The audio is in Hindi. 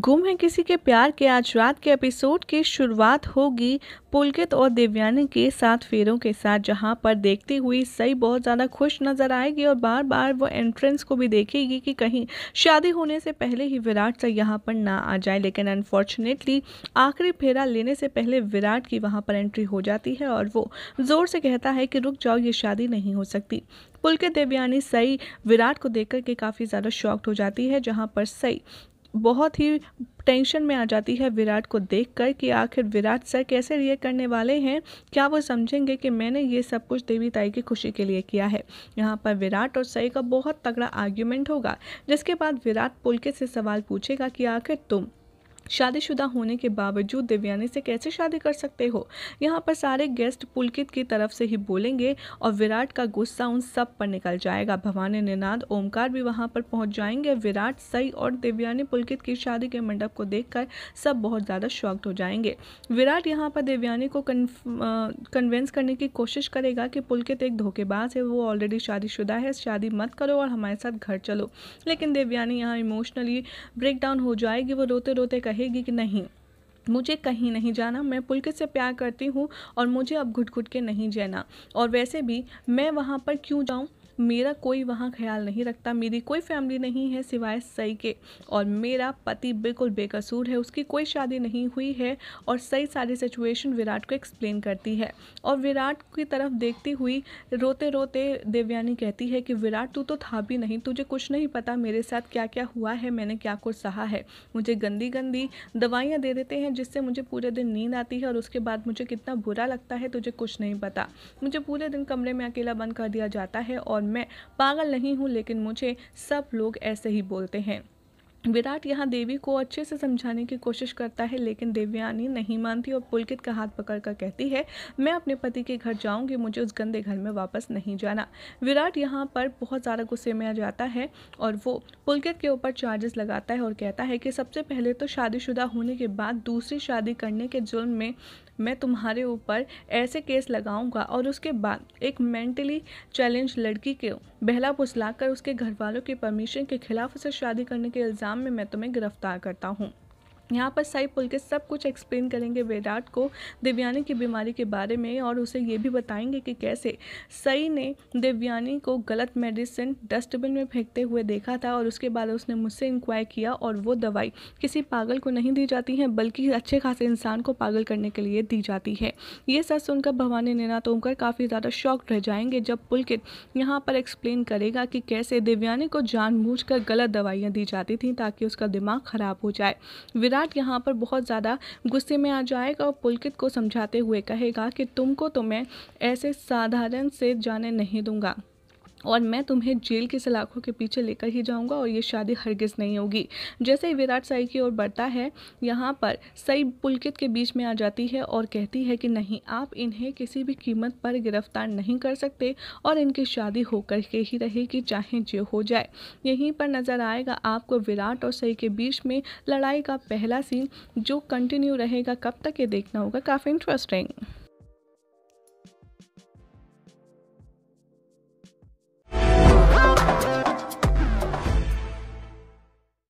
गुम है किसी के प्यार के आज रात के एपिसोड की शुरुआत होगी पुलकित और देवयानी के साथ फेरों के साथ, जहां पर देखती हुई सई बहुत ज़्यादा खुश नजर आएगी और बार बार वो एंट्रेंस को भी देखेगी कि कहीं शादी होने से पहले ही विराट से यहां पर ना आ जाए। लेकिन अनफॉर्चुनेटली आखिरी फेरा लेने से पहले विराट की वहां पर एंट्री हो जाती है और वो जोर से कहता है कि रुक जाओ, ये शादी नहीं हो सकती। पुलकित, देवयानी, सई विराट को देखकर के काफ़ी ज़्यादा शॉक्ड हो जाती है, जहां पर सई बहुत ही टेंशन में आ जाती है विराट को देखकर कि आखिर विराट सर कैसे रिएक्ट करने वाले हैं। क्या वो समझेंगे कि मैंने ये सब कुछ देवी ताई की खुशी के लिए किया है। यहाँ पर विराट और सई का बहुत तगड़ा आर्ग्यूमेंट होगा, जिसके बाद विराट पुलकित से सवाल पूछेगा कि आखिर तुम शादीशुदा होने के बावजूद देवयानी से कैसे शादी कर सकते हो। यहाँ पर सारे गेस्ट पुलकित की तरफ से ही बोलेंगे और विराट का गुस्सा उन सब पर निकल जाएगा। भवानी, निनाद, ओमकार भी वहाँ पर पहुँच जाएंगे। विराट, सई और देवयानी पुलकित की शादी के मंडप को देखकर सब बहुत ज़्यादा शॉक्ड हो जाएंगे। विराट यहाँ पर देवयानी को कन्विंस करने की कोशिश करेगा कि पुलकित एक धोखेबाज है, वो ऑलरेडी शादीशुदा है, शादी मत करो और हमारे साथ घर चलो। लेकिन देवयानी यहाँ इमोशनली ब्रेक डाउन हो जाएगी। वो रोते रोते कहेगी कि नहीं, मुझे कहीं नहीं जाना, मैं पुलकित से प्यार करती हूँ और मुझे अब घुट घुट के नहीं जीना। और वैसे भी मैं वहाँ पर क्यों जाऊँ, मेरा कोई वहाँ ख्याल नहीं रखता, मेरी कोई फैमिली नहीं है सिवाय सई के, और मेरा पति बिल्कुल बेकसूर है, उसकी कोई शादी नहीं हुई है। और सई सारी सिचुएशन विराट को एक्सप्लेन करती है और विराट की तरफ देखती हुई रोते रोते देवयानी कहती है कि विराट, तू तो था भी नहीं, तुझे कुछ नहीं पता मेरे साथ क्या क्या हुआ है, मैंने क्या कुछ सहा है। मुझे गंदी गंदी दवाइयाँ दे देते हैं जिससे मुझे पूरे दिन नींद आती है और उसके बाद मुझे कितना बुरा लगता है, तुझे कुछ नहीं पता। मुझे पूरे दिन कमरे में अकेला बंद कर दिया जाता है और मैं पागल नहीं हूँ, लेकिन मुझे सब लोग ऐसे ही बोलते हैं। विराट यहाँ देवी को अच्छे से समझाने की कोशिश करता है, लेकिन देवयानी नहीं मानती और पुलकित का हाथ पकड़कर कहती है, मैं अपने पति के घर जाऊंगी, मुझे उस गंदे घर में वापस नहीं जाना। विराट यहाँ पर बहुत ज़्यादा गुस्से में आ जाता है और वो पुलकित के ऊपर चार्जेस लगाता है और कहता है कि सबसे पहले तो शादीशुदा होने के बाद दूसरी शादी करने के जुर्म में मैं तुम्हारे ऊपर ऐसे केस लगाऊंगा और उसके बाद एक मेंटली चैलेंज लड़की के बहला फुसलाकर उसके घर वालों की परमिशन के खिलाफ उसे शादी करने के इल्ज़ाम में मैं तुम्हें गिरफ्तार करता हूँ। यहाँ पर सई पुलकित सब कुछ एक्सप्लेन करेंगे विराट को देवयानी की बीमारी के बारे में और उसे ये भी बताएंगे कि कैसे सई ने देवयानी को गलत मेडिसिन डस्टबिन में फेंकते हुए देखा था और उसके बाद उसने मुझसे इंक्वायर किया और वो दवाई किसी पागल को नहीं दी जाती है, बल्कि अच्छे खासे इंसान को पागल करने के लिए दी जाती है। ये सच सुनकर भवानी, निनाद, ओमकार काफ़ी ज़्यादा शॉक्ड रह जाएंगे जब पुलकित यहाँ पर एक्सप्लेन करेगा कि कैसे देवयानी को जानबूझकर गलत दवाइयाँ दी जाती थी ताकि उसका दिमाग खराब हो जाए। विराट यहाँ पर बहुत ज़्यादा गुस्से में आ जाएगा और पुलकित को समझाते हुए कहेगा कि तुमको तो मैं ऐसे साधारण से जाने नहीं दूंगा और मैं तुम्हें जेल की सलाखों के पीछे लेकर ही जाऊंगा और ये शादी हरगिज़ नहीं होगी। जैसे ही विराट सई की ओर बढ़ता है, यहाँ पर सई पुलकित के बीच में आ जाती है और कहती है कि नहीं, आप इन्हें किसी भी कीमत पर गिरफ्तार नहीं कर सकते और इनकी शादी होकर के ही रहेगी, चाहे जो हो जाए। यहीं पर नज़र आएगा आपको विराट और सई के बीच में लड़ाई का पहला सीन, जो कंटिन्यू रहेगा। कब तक ये देखना होगा, काफ़ी इंटरेस्टिंग।